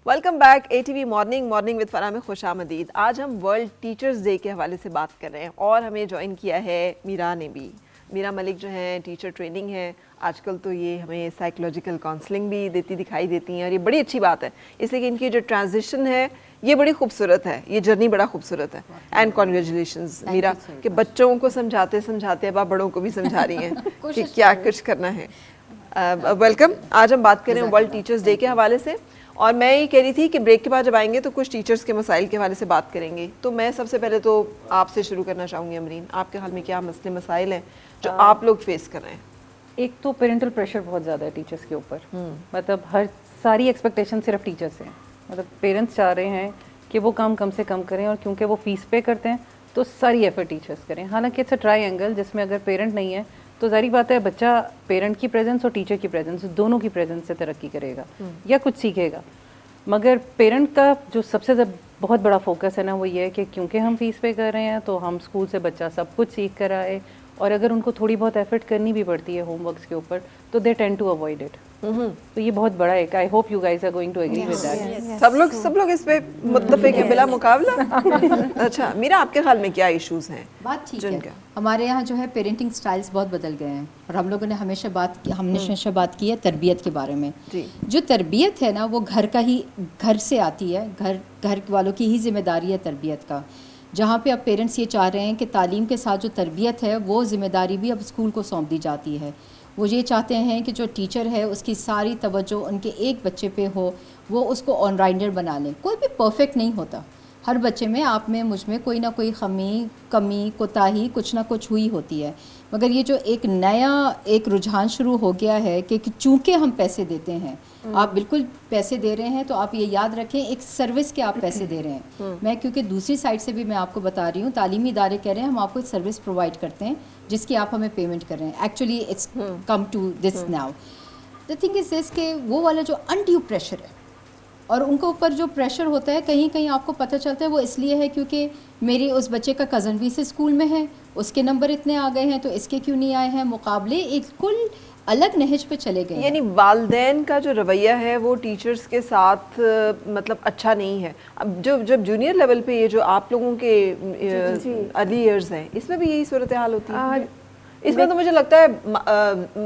Welcome back A T V morning with Farah میں خوش آمدید. آج ہم ورلڈ ٹیچرز ڈے کے حوالے سے بات کر رہے ہیں اور ہمیں جوائن کیا ہے میرا نے بھی. میرا ملک جو ہیں ٹیچر ٹریننگ ہے. آج کل تو یہ ہمیں سائیکولوجیکل کاؤنسلنگ بھی دکھائی دیتی ہیں اور یہ بڑی اچھی بات ہے اس لیے کہ ان کی جو ٹرانزیشن ہے یہ بڑی خوبصورت ہے, یہ جرنی بڑا خوبصورت ہے. اینڈ کانگریچولیشنز میرا کہ بچوں کو سمجھاتے اب آپ بڑوں کو بھی سمجھا رہی ہیں کہ کیا کچھ کرنا ہے. ویلکم. آج ہم بات کریں ورلڈ ٹیچرز ڈے کے حوالے سے اور میں یہ کہہ رہی تھی کہ بریک کے بعد جب آئیں گے تو کچھ ٹیچرز کے مسائل کے حوالے سے بات کریں گے. تو میں سب سے پہلے تو آپ سے شروع کرنا چاہوں گی. امرین, آپ کے حال میں کیا مسئلے مسائل ہیں جو آپ لوگ فیس کر رہے ہیں؟ ایک تو پیرنٹل پریشر بہت زیادہ ہے ٹیچرس کے اوپر. مطلب ہر ساری ایکسپیکٹیشن صرف ٹیچر سے ہیں. مطلب پیرنٹس چاہ رہے ہیں کہ وہ کم سے کم کریں اور کیونکہ وہ فیس پے کرتے ہیں تو ساری ایفرٹ ٹیچرس کریں. حالانکہ اٹس اے ٹرائی اینگل جس میں اگر پیرنٹ نہیں ہے تو ظاہری بات ہے بچہ پیرنٹ کی پریزنس اور ٹیچر کی پریزنس دونوں کی پریزنس سے ترقی کرے گا یا کچھ سیکھے گا. مگر پیرنٹ کا جو سب سے بہت بڑا فوکس ہے نا وہ یہ ہے کہ کیونکہ ہم فیس پے کر رہے ہیں تو ہم اسکول سے بچہ سب کچھ سیکھ کر آئے, اور اگر ان کو تھوڑی بہت ایفرٹ کرنی بھی پڑتی ہے ہوم ورکس کے اوپر تو they tend to avoid it. تو یہ بہت بڑا ایک, I hope you guys are going to agree with that. سب لوگ اس پہ متفق ہیں بلا مقابلہ. اچھا میرا, آپ کے خیال میں کیا ایشوز ہیں؟ بات ٹھیک ہے. ہمارے یہاں جو ہے پیرنٹنگ سٹائلز بہت بدل گئے ہیں اور ہم لوگوں نے ہمیشہ بات کی ہے تربیت کے بارے میں. جو تربیت ہے نا وہ گھر سے آتی ہے, گھر والوں کی ہی ذمہ داری ہے تربیت کا. جہاں پہ اب پیرنٹس یہ چاہ رہے ہیں کہ تعلیم کے ساتھ جو تربیت ہے وہ ذمہ داری بھی اب اسکول کو سونپ دی جاتی ہے. وہ یہ چاہتے ہیں کہ جو ٹیچر ہے اس کی ساری توجہ ان کے ایک بچے پہ ہو, وہ اس کو آن رائنڈر بنا لیں. کوئی بھی پرفیکٹ نہیں ہوتا, ہر بچے میں, آپ میں, مجھ میں کوئی نہ کوئی کمی کوتاہی کچھ نہ کچھ ہوئی ہوتی ہے. مگر یہ جو ایک نیا رجحان شروع ہو گیا ہے کہ چونکہ ہم پیسے دیتے ہیں, آپ بالکل پیسے دے رہے ہیں تو آپ یہ یاد رکھیں ایک سروس کے آپ پیسے دے رہے ہیں. میں کیونکہ دوسری سائڈ سے بھی میں آپ کو بتا رہی ہوں, تعلیمی ادارے کہہ رہے ہیں ہم آپ کو ایک سروس پرووائڈ کرتے ہیں جس کی آپ ہمیں پیمنٹ کر رہے ہیں. Actually it's come to this now. The thing is this کہ وہ والا جو انڈیو پریشر ہے اور ان کے اوپر جو پریشر ہوتا ہے کہیں آپ کو پتہ چلتا ہے وہ اس لیے ہے کیونکہ میری اس بچے کا کزن بھی اس اسکول میں ہے, اس کے نمبر اتنے آ گئے ہیں تو اس کے کیوں نہیں آئے ہیں, مقابلے ایک کل الگ نہج پہ چلے گئے. یعنی والدین کا جو رویہ ہے وہ ٹیچرز کے ساتھ مطلب اچھا نہیں ہے. اب جب جونیئر لیول پہ یہ جو آپ لوگوں کے ارلی ایئرز ہیں اس میں بھی یہی صورتحال ہوتی ہے. اس میں تو مجھے لگتا ہے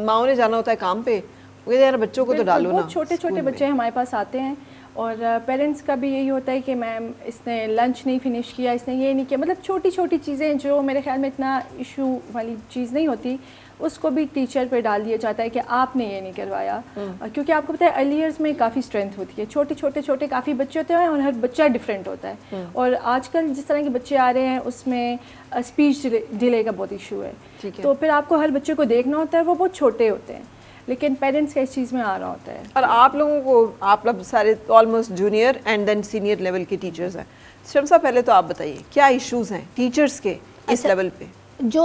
ماؤں نے جانا ہوتا ہے کام پہ, یار بچوں کو تو ڈالو نا. چھوٹے بچے ہمارے پاس آتے ہیں اور پیرنٹس کا بھی یہی ہوتا ہے کہ میم اس نے لنچ نہیں فنش کیا, اس نے یہ نہیں کیا. مطلب چھوٹی چیزیں جو میرے خیال میں اتنا ایشو والی چیز نہیں ہوتی اس کو بھی ٹیچر پہ ڈال دیا جاتا ہے کہ آپ نے یہ نہیں کروایا. کیونکہ آپ کو پتہ ہے ارلی ایئرز میں کافی اسٹرینتھ ہوتی ہے, چھوٹے کافی بچے ہوتے ہیں اور ہر بچہ ڈفرینٹ ہوتا ہے. اور آج کل جس طرح کے بچے آ رہے ہیں اس میں اسپیچ ڈیلے کا بہت ایشو ہے. تو پھر آپ کو ہر بچے کو دیکھنا ہوتا ہے, وہ بہت چھوٹے ہوتے ہیں لیکن پیرنٹس کا اس چیز میں آ رہا ہوتا ہے. اور آپ لوگوں کو, آپ لوگ سارے almost junior and then senior level کے ٹیچرز ہیں. شمسا پہلے تو آپ بتائیے کیا ایشوز ہیں ٹیچرز کے اس لیول پہ؟ جو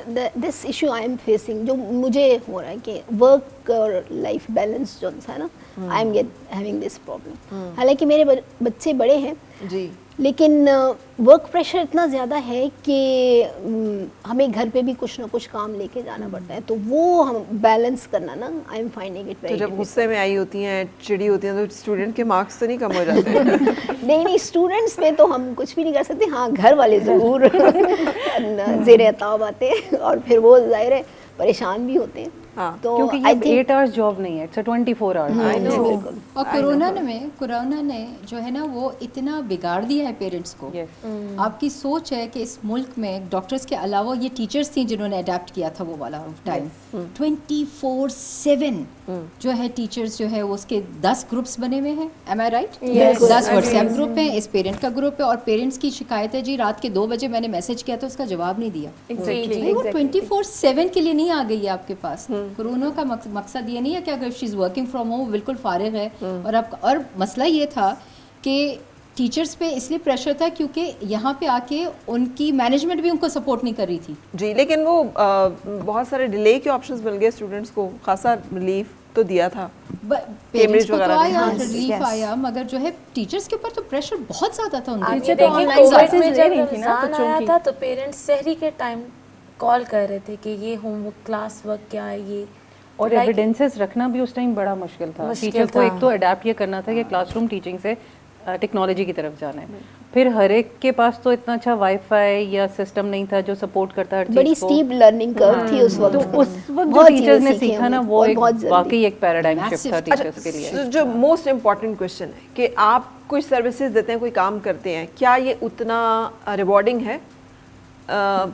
this issue I am facing, جو مجھے ہو رہا ہے کہ ورک اور لائف بیلنس جو ہے نا, I am having this problem. حالانکہ میرے بچے بڑے ہیں جی, لیکن ورک پریشر اتنا زیادہ ہے کہ ہمیں گھر پہ بھی کچھ نہ کچھ کام لے کے جانا پڑتا ہے, تو وہ ہم بیلنس کرنا نا I am finding it very. جب غصے میں آئی ہوتی ہیں, چڑی ہوتی ہیں, تو اسٹوڈنٹ کے مارکس تو نہیں کم ہو جاتے ہیں؟ نہیں, اسٹوڈنٹس پہ تو ہم کچھ بھی نہیں کر سکتے. ہاں گھر والے ضرور زیر اعتاب آتے ہیں اور پھر وہ ظاہر ہے پریشان بھی ہوتے ہیں. تو کیونکہ یہ 8 hours جاب نہیں ہے, اٹس 24 hours. اور کورونا نے جو ہے نا وہ اتنا بگاڑ دیا ہے پیرنٹس کو. آپ کی سوچ ہے کہ اس ملک میں ڈاکٹرز کے علاوہ یہ ٹیچرز تھیں جنہوں نے اڈیپٹ کیا تھا وہ والا ٹائم. 24/7 جو ہے ٹیچرز جو ہے اس کے 10 گروپس بنے ہوئے ہیں. ایم آئی رائٹ؟ 10 واٹس ایپ گروپ ہیں, اس پیرنٹ کا گروپ ہے, اور پیرنٹس کی شکایت ہے جی رات کے 2 بجے میں نے میسج کیا تو اس کا جواب نہیں دیا. وہ 24/7 کے لیے نہیں آ گئی ہے آپ کے پاس. کورونا کا مقصد یہ نہیں ہے کہ اگر شی از ورکنگ فرام ہوم بالکل فارغ ہے. اور مسئلہ یہ تھا کہ ٹیچرز پہ اس لیے پریشر تھا کیونکہ یہاں پہ آ کے ان کی مینجمنٹ بھی ان کو سپورٹ نہیں کر رہی تھی. جی, لیکن وہ بہت سارے ڈیلے کے آپشنز مل گئے اسٹوڈنٹس کو, خاصا ریلیف تو دیا تھا, پیرنٹس کو تو آیا, ریلیف آیا, مگر جو ہے ٹیچرز کے اوپر تو پریشر بہت زیادہ تھا. آیا تھا تو پیرنٹس سحری کے ٹائم کال کر رہے تھے کہ یہ ہوم ورک کلاس ورک کیا ہے یہ, اور ایویڈینسز رکھنا بھی اس ٹائم بڑا مشکل تھا. ٹیچر کو ایک تو اڈیپٹ یہ کرنا تھا کہ کلاس روم ٹیچنگ سے ٹیکنالوجی کی طرف جانا ہے. پھر ہر ایک کے پاس تو اتنا اچھا وائی فائی یا سسٹم نہیں تھا جو سپورٹ کرتا ہر چیز کو. بڑی اسٹیپ لرننگ کرو تھی اس وقت. تو اس وقت جو ٹیچرز نے سیکھا نا وہ ایک واقعی ایک پیراڈائم شفٹ تھا ٹیچرز کے لیے. جو موسٹ امپورٹنٹ کوشچن ہے کہ آپ کوئی سروسز دیتے ہیں, کوئی کام کرتے ہیں, کیا یہ اتنا ریوارڈنگ ہے؟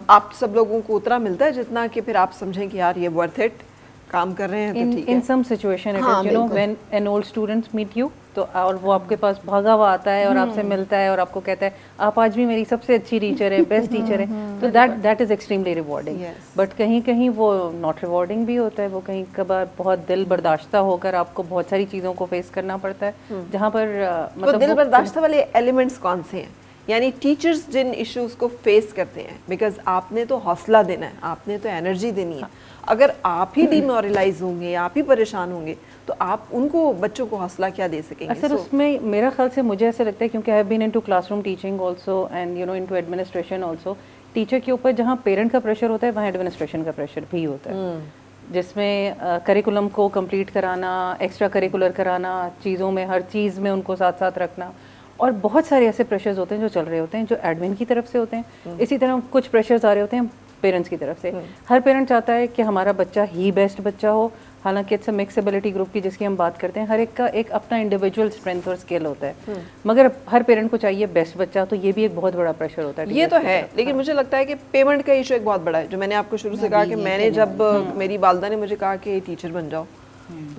آپ سب لوگوں کو اتنا ملتا ہے جتنا کہ پھر آپ سمجھیں کہ یار یہ ورتھ اٹ, کام کر رہے ہیں تو ٹھیک ہے. In some situation it is you know when an old student meet you, تو اور وہ آپ کے پاس بھاگا ہوا آتا ہے اور آپ سے ملتا ہے اور آپ کو کہتا ہے آپ آج بھی میری سب سے اچھی ٹیچر ہے, بیسٹ ٹیچر ہے, تو that is extremely rewarding. But کہیں کہیں وہ ناٹ ریوارڈنگ بھی ہوتا ہے, وہ کہیں کبھار بہت دل برداشتہ ہو کر آپ کو بہت ساری چیزوں کو فیس کرنا پڑتا ہے, جہاں پر مطلب دل برداشتہ والے ایلیمنٹس کون سے ہیں؟ یعنی ٹیچرز جن ایشوز کو فیس کرتے ہیں, بیکاز آپ نے تو حوصلہ دینا ہے, آپ نے تو انرجی دینی ہے. اگر آپ ہی ڈیمورلائز ہوں گے, آپ ہی پریشان ہوں گے, تو آپ ان کو بچوں کو حوصلہ کیا دے سکیں گے؟ اصل اس میں میرا خیال سے مجھے ایسا لگتا ہے کیونکہ I have been into classroom teaching also and you know into administration also. Teacher کے اوپر جہاں پیرنٹ کا پریشر ہوتا ہے وہاں ایڈمنسٹریشن کا پریشر بھی ہوتا ہے, جس میں کریکولم کو کمپلیٹ کرانا, ایکسٹرا کریکولر کرانا, چیزوں میں ہر چیز میں ان کو ساتھ ساتھ رکھنا, اور بہت سارے ایسے پریشرز ہوتے ہیں جو چل رہے ہوتے ہیں جو ایڈمن کی طرف سے ہوتے ہیں. اسی طرح کچھ پریشرز آ رہے ہوتے ہیں پیرنٹس کی طرف سے. ہر پیرنٹ چاہتا ہے کہ ہمارا بچہ ہی بیسٹ بچہ ہو, حالانکہ it's a mix ability group کی جس کی ہم بات کرتے ہیں. ہر ایک کا ایک اپنا انڈیویجول اسٹرینتھ اور اسکل ہوتا ہے, مگر ہر پیرنٹ کو چاہیے بیسٹ بچہ, تو یہ بھی ایک بہت بڑا پریشر ہوتا ہے. یہ تو ہے, لیکن مجھے لگتا ہے کہ پیمنٹ کا ایشو ایک بہت بڑا ہے, جو میں نے آپ کو شروع سے کہا کہ میں نے جب میری والدہ نے مجھے کہا کہ ٹیچر بن جاؤ,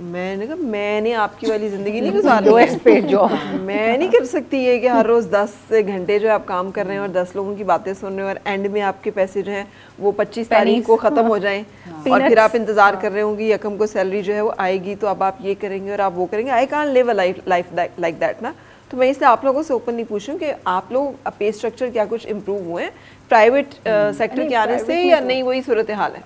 میں نے کہا میں نے آپ کی والی زندگی نہیں گزاری, میں نہیں کر سکتی یہ کہ ہر روز 10 گھنٹے جو آپ کام کر رہے ہیں اور 10 لوگوں کی باتیں سن رہے ہیں, اور اینڈ میں آپ کے پیسے جو ہیں وہ 25 تاریخ کو ختم ہو جائیں, اور پھر آپ انتظار کر رہے ہوں گی یکم کو سیلری جو ہے وہ آئے گی تو اب آپ یہ کریں گے اور آپ وہ کریں گے. I can't live a life like that نا. تو میں اس لیے آپ لوگوں سے اوپنلی پوچھوں کہ آپ لوگ پے اسٹرکچر کیا کچھ امپروو ہوئے ہیں پرائیویٹ سیکٹر کے آنے سے, یا نہیں وہی صورتحال ہے؟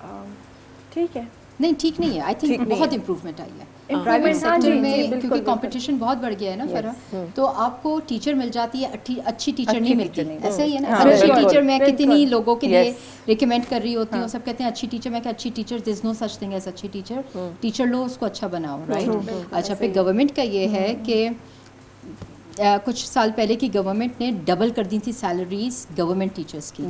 ٹھیک ہے, نہیں ٹھیک نہیں ہے. آئی تھنک بہت امپروومنٹ آئی ہے پرائیویٹ سیکٹر میں, کیونکہ کمپٹیشن بہت بڑھ گیا ہے نا فرح, تو آپ کو ٹیچر مل جاتی ہے, اچھی ٹیچر نہیں ملتی. ایسا ہی ہے نا, اچھی ٹیچر میں کتنی لوگوں کے لیے ریکمینڈ کر رہی ہوتی ہوں, سب کہتے ہیں اچھی ٹیچر. میں کہ اچھی ٹیچر دیر از نو سچ تھنگ ایز اچھی ٹیچر. ٹیچر لو اس کو اچھا بناؤ, رائٹ. اچھا, پھر گورنمنٹ کا یہ ہے کہ کچھ سال پہلے کی گورنمنٹ نے ڈبل کر دی تھی سیلریز گورنمنٹ ٹیچرس کی,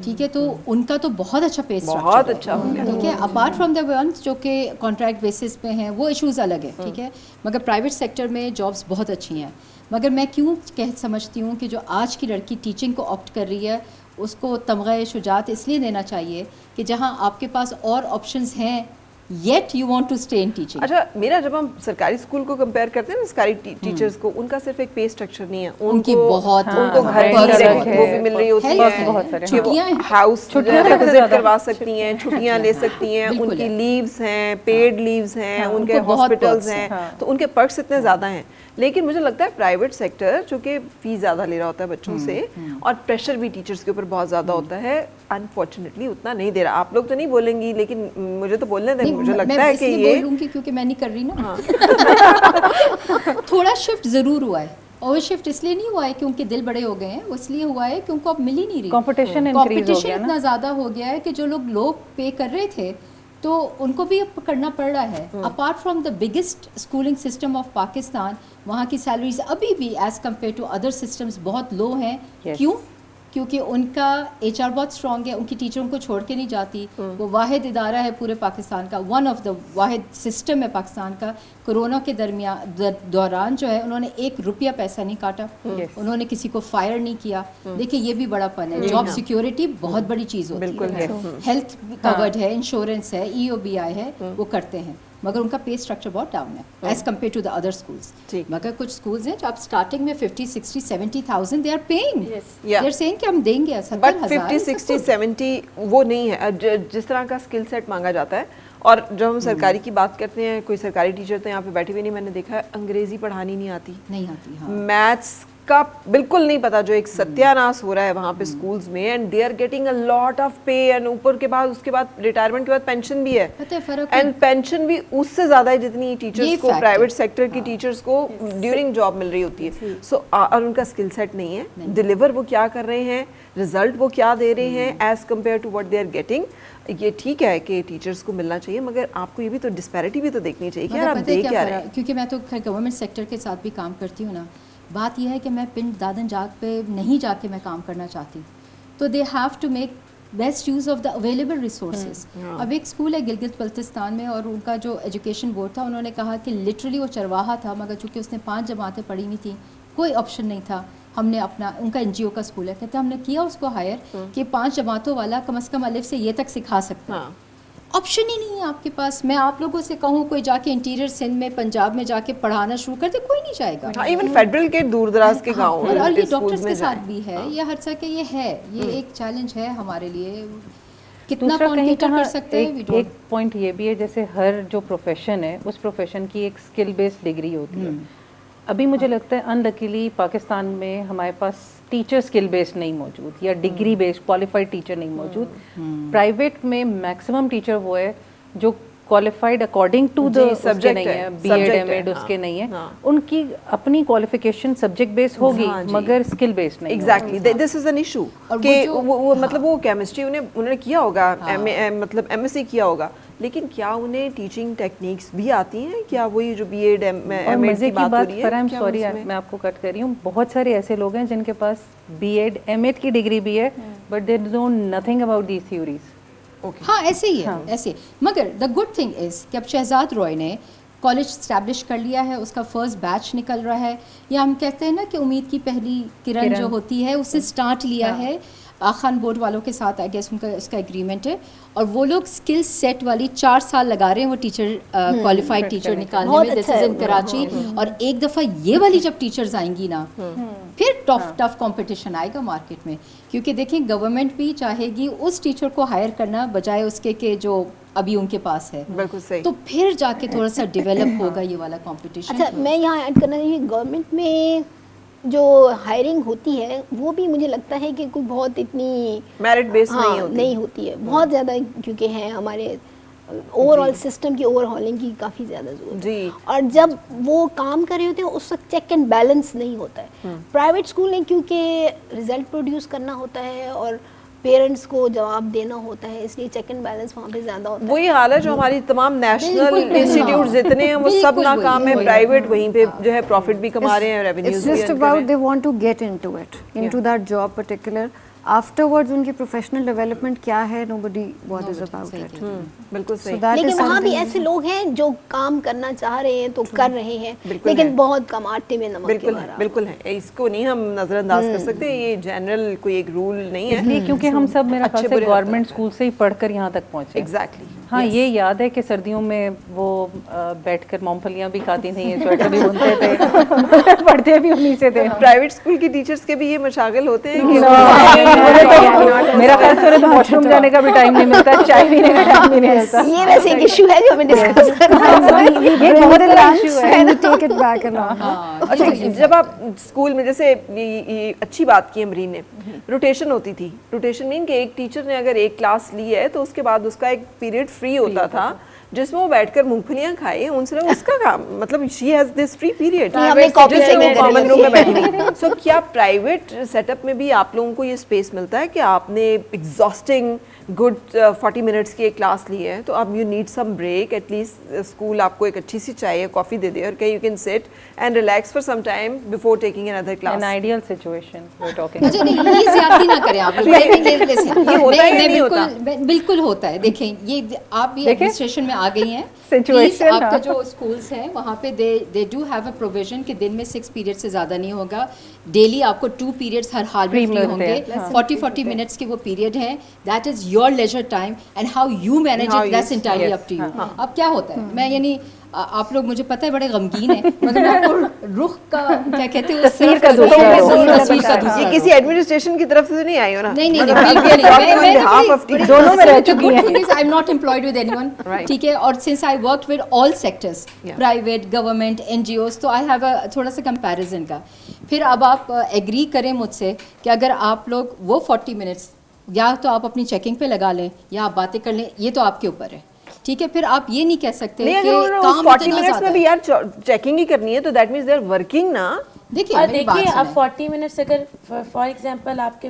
ٹھیک ہے, تو ان کا تو بہت اچھا پے اسٹرکچر ہے, ٹھیک ہے. اپارٹ فرام دا ونس جو کہ کانٹریکٹ بیسس پہ ہیں وہ ایشوز الگ ہے, ٹھیک ہے, مگر پرائیویٹ سیکٹر میں جابس بہت اچھی ہیں. مگر میں کیوں سمجھتی ہوں کہ جو آج کی لڑکی ٹیچنگ کو آپٹ کر رہی ہے اس کو تمغہ شجاعت اس لیے دینا چاہیے کہ جہاں آپ کے پاس اور آپشنز ہیں, yet you want to stay in teaching. اچھا, میرا جب ہم سرکاری اسکول کو کمپیئر کرتے ہیں نا سرکاری ٹیچرز کو, ان کا صرف ایک پے اسٹرکچر نہیں ہے, ان کی بہت ان کو گھر کی وہ بھی مل رہی ہوتی ہے, چھٹیاں ہاؤس وزٹ کروا سکتی ہیں, چھٹیاں لے سکتی ہیں, ان کی لیوز ہیں, پیڈ لیوز ہیں, ان کے ہاسپٹلز ہیں, تو ان کے پرکس اتنے زیادہ ہیں. لیکن مجھے لگتا ہے پرائیویٹ سیکٹر جو کہ فیس زیادہ لے رہا ہوتا ہے بچوں سے, اور پریشر بھی ٹیچرز کے اوپر بہت زیادہ ہوتا ہے, انفارچونیٹلی اتنا نہیں دے رہا. آپ لوگ تو نہیں بولیں گی, لیکن مجھے تو بولنے دیں. مجھے لگتا ہے کہ یہ بولوں گی کیونکہ میں نہیں کر رہی نا, تھوڑا شفٹ ضرور ہوا ہے. اور شفٹ اس لیے نہیں ہوا ہے کیونکہ دل بڑے ہو گئے ہیں, اس لیے ہوا ہے کیونکہ اب مل ہی نہیں رہی. کمپٹیشن اتنا زیادہ ہو گیا ہے کہ جو لوگ پے کر رہے تھے تو ان کو بھی اب کرنا پڑ رہا ہے. Apart from the biggest schooling system of Pakistan, وہاں کی سیلریز ابھی بھی as compare to other systems بہت لو ہیں. کیوں؟ کیونکہ ان کا ایچ آر بہت اسٹرانگ ہے, ان کی ٹیچروں کو چھوڑ کے نہیں جاتی. وہ واحد ادارہ ہے پورے پاکستان کا, ون آف دا واحد سسٹم ہے پاکستان کا. کورونا کے دوران جو ہے انہوں نے 1 روپیہ پیسہ نہیں کاٹا, انہوں نے کسی کو فائر نہیں کیا. دیکھیے یہ بھی بڑا پن ہے. جاب سیکیورٹی بہت بڑی چیز ہوتی ہے, ہیلتھ کورڈ ہے, انشورنس ہے, EOBI ہے, وہ کرتے ہیں, مگر ان کا پے اسٹرکچر بہت ڈاؤن ہے as compare to the other schools. مگر کچھ اسکولس ہیں جو آپ اسٹارٹنگ میں 50, 60, 70,000 they are paying, they are saying کہ ہم دیں گے 70,000. 50, 60, 70 وہ نہیں ہے جس طرح کا اسکل سیٹ مانگا جاتا ہے. اور جب ہم سرکاری کی بات کرتے ہیں, کوئی سرکاری ٹیچر تو یہاں پہ بیٹھے ہوئے نہیں, میں نے دیکھا ہے انگریزی پڑھانی نہیں آتی, میتھس کا بالکل نہیں پتا, جو ایک ستیہ ناس ہو رہا ہے وہاں پہ اسکولز میں. And they are getting a lot of pay, and اوپر کے بعد اس کے بعد ریٹائرمنٹ کے بعد پینشن بھی ہے, اینڈ پینشن بھی اس سے زیادہ ہے جتنی ٹیچرز کو پرائیویٹ سیکٹر کی ٹیچرز کو ڈیورنگ جاب مل رہی ہوتی ہے. سو اور ان کا اسکل سیٹ نہیں ہے, ڈیلیور وہ کیا کر رہے ہیں, ریزلٹ وہ کیا دے رہے ہیں as compare to what they are getting. یہ ٹھیک ہے کہ ٹیچرس کو ملنا چاہیے, مگر آپ کو یہ بھی تو ڈسپیرٹی بھی تو دیکھنی چاہیے کہ یار آپ دیکھ کیا رہے ہیں. کیونکہ میں تو گورنمنٹ سیکٹر کے ساتھ بھی کام کرتی ہوں نا, بات یہ ہے کہ میں پنڈ دادن جاگ پہ نہیں جا کے میں کام کرنا چاہتی, تو they have to make best use of the available resources. اب ایک اسکول ہے گلگت بلتستان میں, اور ان کا جو ایجوکیشن بورڈ تھا انہوں نے کہا کہ لٹرلی وہ چرواہا تھا, مگر چونکہ اس نے 5 جماعتیں پڑھی ہوئی تھیں, کوئی آپشن نہیں تھا. ہم نے اپنا, ان کا NGO کا اسکول ہے, کہتے ہیں ہم نے کیا اس کو ہائر کہ 5 جماعتوں والا کم از کم الف سے یہ تک سکھا سکتا ہے. آپشن ہی نہیں ہے آپ کے پاس. میں آپ لوگوں سے کہوں کوئی جا کے انٹیریئر سندھ میں پنجاب میں جا کے پڑھانا شروع کر دے, کوئی نہیں جائے گا. ایون فیڈرل کے دور دراز کے گاؤں اور یہ ڈاکٹرز کے ساتھ بھی ہے, یہ ہر طرح کے یہ ہے, یہ ایک چیلنج ہے ہمارے لیے. کتنا کانٹیکٹ کر سکتے ہیں. ایک پوائنٹ یہ بھی ہے, جیسے ہر جو پروفیشن ہے اس پروفیشن کی ایک اسکل بیسڈ ڈگری ہوتی ہے. ابھی مجھے لگتا ہے انلکیلی پاکستان میں ہمارے پاس ٹیچر اسکل بیسڈ نہیں موجود, یا ڈگری بیسڈ کوالیفائڈ ٹیچر نہیں موجود. پرائیویٹ میں میکسیمم ٹیچر وہ ہے جو qualified according to the subject نہیں ہے, BEd MAd اس کے نہیں ہے, ان کی اپنی کوالیفیکیشن سبجیکٹ بیس ہوگی مگر اسکل بیس نہیں. Exactly this is an issue کہ وہ مطلب وہ کیمسٹری انہوں نے کیا ہوگا, مطلب MSc کیا ہوگا, لیکن کیا انہیں ٹیچنگ ٹیکنیکس بھی آتی ہیں؟ کیا وہی جو BEd MAd کی بات ہو رہی ہے؟ فرام سوری میں آپ کو کٹ کر رہی ہوں, بہت سارے ایسے لوگ ہیں جن کے پاس BEd MAd کی ڈگری بھی ہے but they don't nothing about these theories. ہاں ایسے ہی ہے, ایسے. مگر دا گڈ تھنگ از کہ اب شہزاد روئے نے کالج اسٹیبلش کر لیا ہے, اس کا فرسٹ بیچ نکل رہا ہے, یا ہم کہتے ہیں نا کہ امید کی پہلی کرن جو ہوتی ہے, اس سے اسٹارٹ لیا ہے. خان بورڈ والوں کے ساتھ آئی گیس ان کا اس کا ایگریمنٹ ہے, اور وہ لوگ اسکل سیٹ والی 4 سال لگا رہے ہیں وہ ٹیچر کوالیفائڈ ٹیچر نکالنے میں. دس از ان کراچی. اور ایک دفعہ یہ والی جب ٹیچرز آئیں گی نا, پھر ٹف کمپٹیشن آئے گا مارکیٹ میں. کیونکہ دیکھیں گورنمنٹ بھی چاہے گی اس ٹیچر کو ہائر کرنا بجائے اس کے کہ جو ابھی ان کے پاس ہے. بالکل صحیح. تو پھر جا کے تھوڑا سا ڈیولپ ہوگا یہ والا کمپٹیشن. اچھا میں یہاں ایڈ کرنا چاہیے, گورنمنٹ میں جو ہائرنگ ہوتی ہے وہ بھی مجھے لگتا ہے کہ کوئی بہت اتنی میرٹ بیس نہیں ہوتی ہے بہت زیادہ, کیونکہ ہے ہمارے اوور آل سسٹم کی اوور ہالنگ کی کافی زیادہ ضرورت ہے. اور جب وہ کام کر رہے ہوتے ہیں اس وقت چیک اینڈ بیلنس نہیں ہوتا ہے. پرائیویٹ اسکول میں کیونکہ رزلٹ پروڈیوس کرنا ہوتا ہے اور پیرنٹس کو جواب دینا ہوتا ہے, اس لیے چیک اینڈ بیلنس وہاں پہ زیادہ ہوتا ہے. وہی حال ہے جو ہماری تمام نیشنل انسٹیٹیوٹس جتنے ہیں وہ سب ناکام ہیں, پرائیویٹ وہیں پہ جو ہے پروفٹ بھی کما رہے ہیں, ریونیوز بھی. It's just about they want to get into it, into that job particular. Afterwards ان کی پروفیشنل ڈیولپمنٹ کیا ہے, nobody bothers about it. بالکل صحیح. لیکن وہاں بھی ایسے لوگ ہیں جو کام کرنا چاہ رہے ہیں تو کر رہے ہیں, لیکن بہت کم آٹے میں نمک کے برابر. بالکل ہے, اس کو نہیں ہم نظر انداز کر سکتے, یہ جنرل کوئی ایک رول نہیں ہے, کیونکہ ہم سب میرا خیال سے گورنمنٹ اسکول سے ہی پڑھ کر یہاں تک پہنچے. ایگزیکٹلی. ہاں یہ یاد ہے کہ سردیوں میں وہ بیٹھ کر مونگ پھلیاں بھی کھاتی تھیں, سویٹر بھی بنتے تھے, پڑھتے بھی انہیں سے تھے. پرائیویٹ اسکول کی ٹیچرس کے بھی یہ مشاغل ہوتے ہیں کہ میرا خیال سے تو واش روم جانے کا بھی ٹائم نہیں ملتا, چائے پینے کا ٹائم بھی نہیں ملتا. یہ ویسے ایک ایشو ہے جو ہمیں ڈسکس کرنا یہ بہت بڑا ایشو ہے. Take it back along. اچھا جب آپ اسکول میں, جیسے یہ اچھی بات کی امرین نے, روٹیشن ہوتی تھی. روٹیشن مین کہ ایک ٹیچر نے اگر ایک کلاس لی ہے تو اس کے بعد اس کا ایک پیریڈ فری ہوتا تھا جس میں وہ بیٹھ کر مونگ پھلیاں کھائے, ان سے اس کا کام مطلب she has this free period common room میں بیٹھنے. سو کیا پرائیویٹ سیٹ اپ میں بھی آپ لوگوں کو یہ اسپیس ملتا ہے کہ آپ نے ایگزاسٹنگ گڈ 40 منٹس کی ایک کلاس لی ہے تو اب you need some break, at least school آپ کو ایک اچھی سی چائے یا کافی دے دے اور کہ یو کین سٹ and relax for some time before taking another class. An ideal situation we're talking. اچھا نہیں, یہ زیادتی نہ کریں آپ. یہ ہوتا ہے یا نہیں ہوتا؟ بالکل ہوتا ہے. دیکھیں یہ آپ بھی ایڈمنسٹریشن میں آ گئی ہیں, پلیز آپ کا جو اسکولس ہیں وہاں پہ they do have a provision کہ دن میں 6 پیریڈ سے زیادہ نہیں ہوگا. ڈیلی آپ کو 2 پیریڈس ہر حال میں فری ہوں گے. 40 منٹس کے وہ پیریڈ ہیں. That is your leisure time and how you manage it, that's entirely up to you. اب کیا ہوتا ہے, میں یعنی آپ لوگ مجھے پتہ ہے بڑے غمگین ہیں, مطلب آپ کو رخ کا کیا کہتے ہیں, تصویر کا دوسرا. یہ کسی ایڈمنسٹریشن کی طرف سے نہیں آئی ہو نا؟ نہیں دونوں میں رہ چکی ہیں. I am not employed with anyone, ٹھیک ہے. اور since I worked with all sectors, private, government, NGOs, تو آئی ہیو اے تھوڑا سا کمپیریزن کا. پھر اب آپ ایگری کریں مجھ سے کہ اگر آپ لوگ وہ 40 منٹس یا تو آپ اپنی چیکنگ پہ لگا لیں یا آپ باتیں کر لیں, یہ تو آپ کے اوپر ہے, ٹھیک ہے. پھر آپ یہ نہیں کہہ سکتے کہ کام 40 منٹس میں بھی یار چیکنگ ہی کرنی ہے تو that means they are working نا. دیکھیے اب 40 منٹس اگر فار ایگزامپل آپ کے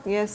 Yes.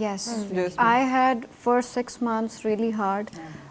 Yes, Yes, I had first 6 months really hard.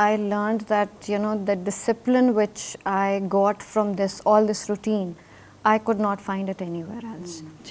I learned that, you know, the discipline which I got from all this routine, I could not find it anywhere else.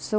So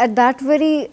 at that very,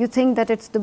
You think that it's the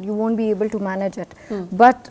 you won't be able to manage it. But